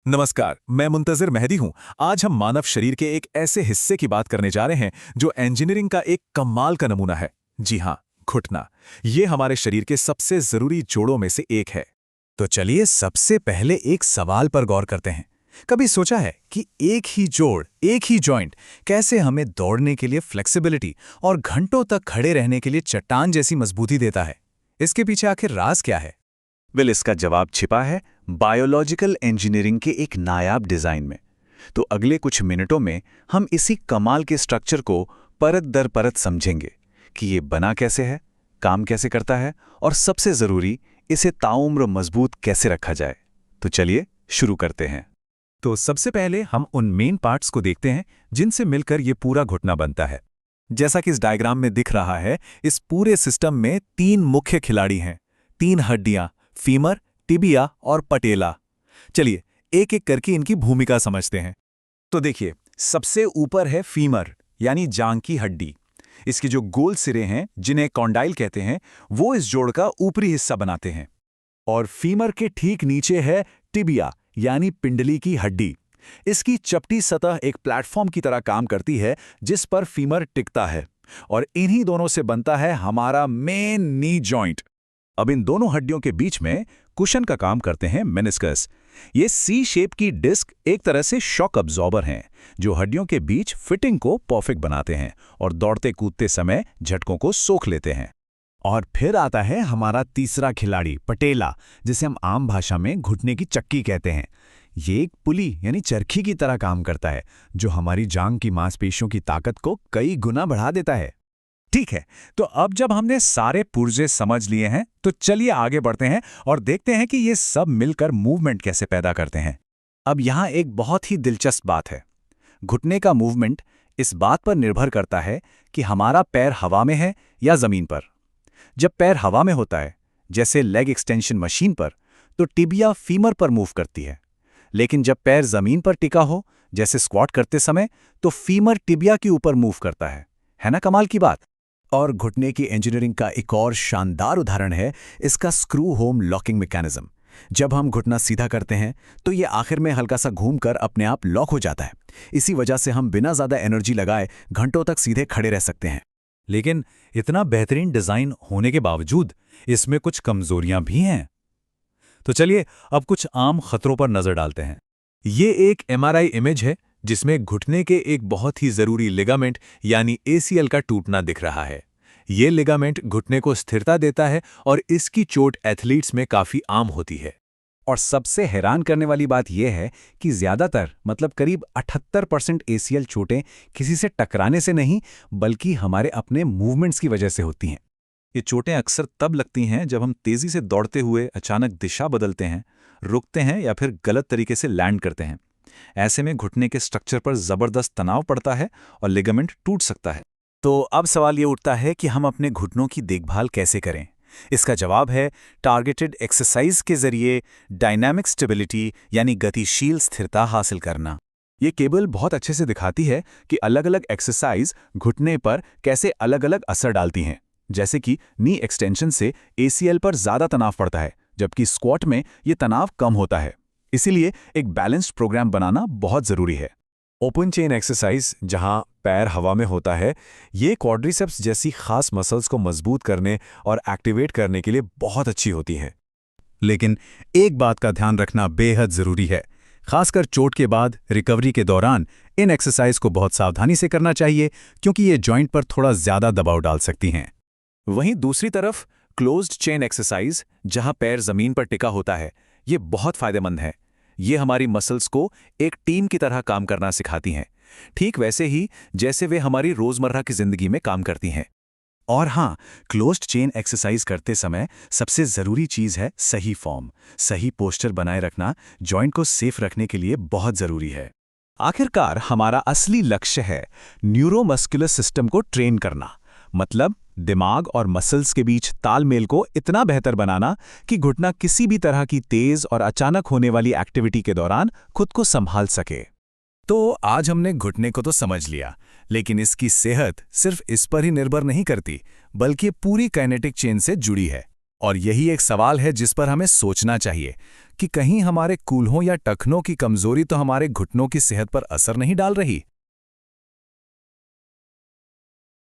नमस्कार, मैं मुंतज़िर मेहदी हूं। आज हम मानव शरीर के एक ऐसे हिस्से की बात करने जा रहे हैं जो इंजीनियरिंग का एक कमाल का नमूना है। जी हां, घुटना। ये हमारे शरीर के सबसे जरूरी जोड़ों में से एक है। तो चलिए सबसे पहले एक सवाल पर गौर करते हैं। कभी सोचा है कि एक ही जोड़, एक ही जॉइंट कैसे हमें दौड़ने के लिए फ्लेक्सिबिलिटी और घंटों तक खड़े रहने के लिए चट्टान जैसी मजबूती देता है? इसके पीछे आखिर राज क्या है? इसका जवाब छिपा है बायोलॉजिकल इंजीनियरिंग के एक नायाब डिजाइन में। तो अगले कुछ मिनटों में हम इसी कमाल के स्ट्रक्चर को परत दर परत समझेंगे कि ये बना कैसे है, काम कैसे करता है और सबसे जरूरी, इसे ताउम्र मजबूत कैसे रखा जाए। तो चलिए शुरू करते हैं। तो सबसे पहले हम उन मेन पार्ट्स को देखते हैं जिनसे मिलकर ये पूरा घुटना बनता है। जैसा कि इस डायग्राम में दिख रहा है, इस पूरे सिस्टम में तीन मुख्य खिलाड़ी हैं। तीन हड्डियां, फीमर, टिबिया और पटेला। चलिए एक एक करके इनकी भूमिका समझते हैं। तो देखिए, सबसे ऊपर है फीमर यानी जांग की हड्डी। इसके जो गोल सिरे हैं, जिन्हें कॉन्डाइल कहते हैं, वो इस जोड़ का ऊपरी हिस्सा बनाते हैं। और फीमर के ठीक नीचे है टिबिया यानी पिंडली की हड्डी। इसकी चपटी सतह एक प्लेटफॉर्म की तरह काम करती है जिस पर फीमर टिकता है। और इन्हीं दोनों से बनता है हमारा मेन नी जॉइंट। अब इन दोनों हड्डियों के बीच में कुशन का काम करते हैं मेनिस्कस। ये सी शेप की डिस्क एक तरह से शॉक अब्जॉर्बर हैं जो हड्डियों के बीच फिटिंग को परफेक्ट बनाते हैं और दौड़ते कूदते समय झटकों को सोख लेते हैं। और फिर आता है हमारा तीसरा खिलाड़ी पटेला, जिसे हम आम भाषा में घुटने की चक्की कहते हैं। ये एक पुली यानी चरखी की तरह काम करता है जो हमारी जांग की मांसपेशियों की ताकत को कई गुना बढ़ा देता है। ठीक है, तो अब जब हमने सारे पुर्जे समझ लिए हैं, तो चलिए आगे बढ़ते हैं और देखते हैं कि ये सब मिलकर मूवमेंट कैसे पैदा करते हैं। अब यहाँ एक बहुत ही दिलचस्प बात है। घुटने का मूवमेंट इस बात पर निर्भर करता है कि हमारा पैर हवा में है या जमीन पर। जब पैर हवा में होता है, जैसे लेग एक्सटेंशन मशीन पर, तो टिबिया फीमर पर मूव करती है। लेकिन जब पैर जमीन पर टिका हो, जैसे स्क्वाट करते समय, तो फीमर टिबिया के ऊपर मूव करता है ना कमाल की बात। और घुटने की इंजीनियरिंग का एक और शानदार उदाहरण है इसका स्क्रू होम लॉकिंग मैकेनिज्म। जब हम घुटना सीधा करते हैं तो ये आखिर में हल्का सा घूमकर अपने आप लॉक हो जाता है। इसी वजह से हम बिना ज्यादा एनर्जी लगाए घंटों तक सीधे खड़े रह सकते हैं। लेकिन इतना बेहतरीन डिजाइन होने के बावजूद इसमें कुछ कमजोरियां भी हैं। तो चलिए अब कुछ आम खतरों पर नजर डालते हैं। ये एक एमआरआई इमेज है जिसमें घुटने के एक बहुत ही जरूरी लिगामेंट यानी एसीएल का टूटना दिख रहा है। ये लिगामेंट घुटने को स्थिरता देता है और इसकी चोट एथलीट्स में काफी आम होती है। और सबसे हैरान करने वाली बात यह है कि ज्यादातर मतलब करीब 78% एसीएल चोटें किसी से टकराने से नहीं, बल्कि हमारे अपने मूवमेंट्स की वजह से होती हैं। ये चोटें अक्सर तब लगती हैं जब हम तेजी से दौड़ते हुए अचानक दिशा बदलते हैं, रुकते हैं या फिर गलत तरीके से लैंड करते हैं। ऐसे में घुटने के स्ट्रक्चर पर जबरदस्त तनाव पड़ता है और लिगामेंट टूट सकता है। तो अब सवाल ये उठता है कि हम अपने घुटनों की देखभाल कैसे करें। इसका जवाब है टारगेटेड एक्सरसाइज के जरिए डायनामिक स्टेबिलिटी यानी गतिशील स्थिरता हासिल करना। ये केबल बहुत अच्छे से दिखाती है कि अलग-अलग एक्सरसाइज घुटने पर कैसे अलग-अलग असर डालती हैं। जैसे कि नी एक्सटेंशन से एसीएल पर ज्यादा तनाव पड़ता है, जबकि स्क्वाट में ये तनाव कम होता है। इसीलिए एक बैलेंस्ड प्रोग्राम बनाना बहुत जरूरी है। ओपन चेन एक्सरसाइज, जहां पैर हवा में होता है, ये क्वाड्रिसेप्स जैसी खास मसल्स को मजबूत करने और एक्टिवेट करने के लिए बहुत अच्छी होती है। लेकिन एक बात का ध्यान रखना बेहद जरूरी है। खासकर चोट के बाद रिकवरी के दौरान इन एक्सरसाइज को बहुत सावधानी से करना चाहिए, क्योंकि ये जॉइंट पर थोड़ा ज्यादा दबाव डाल सकती हैं। वहीं दूसरी तरफ क्लोज्ड चेन एक्सरसाइज, जहां पैर जमीन पर टिका होता है, ये बहुत फायदेमंद है। ये हमारी मसल्स को एक टीम की तरह काम करना सिखाती हैं, ठीक वैसे ही जैसे वे हमारी रोजमर्रा की जिंदगी में काम करती हैं। और हाँ, क्लोज्ड चेन एक्सरसाइज करते समय सबसे जरूरी चीज है सही फॉर्म, सही पोस्चर बनाए रखना जॉइंट को सेफ रखने के लिए बहुत जरूरी है। आखिरकार हमारा असली लक्ष्य है न्यूरोमस्कुलर सिस्टम को ट्रेन करना, मतलब दिमाग और मसल्स के बीच तालमेल को इतना बेहतर बनाना कि घुटना किसी भी तरह की तेज और अचानक होने वाली एक्टिविटी के दौरान खुद को संभाल सके। तो आज हमने घुटने को तो समझ लिया, लेकिन इसकी सेहत सिर्फ इस पर ही निर्भर नहीं करती, बल्कि पूरी काइनेटिक चेन से जुड़ी है। और यही एक सवाल है जिस पर हमें सोचना चाहिए कि कहीं हमारे कूल्हों या टखनों की कमजोरी तो हमारे घुटनों की सेहत पर असर नहीं डाल रही।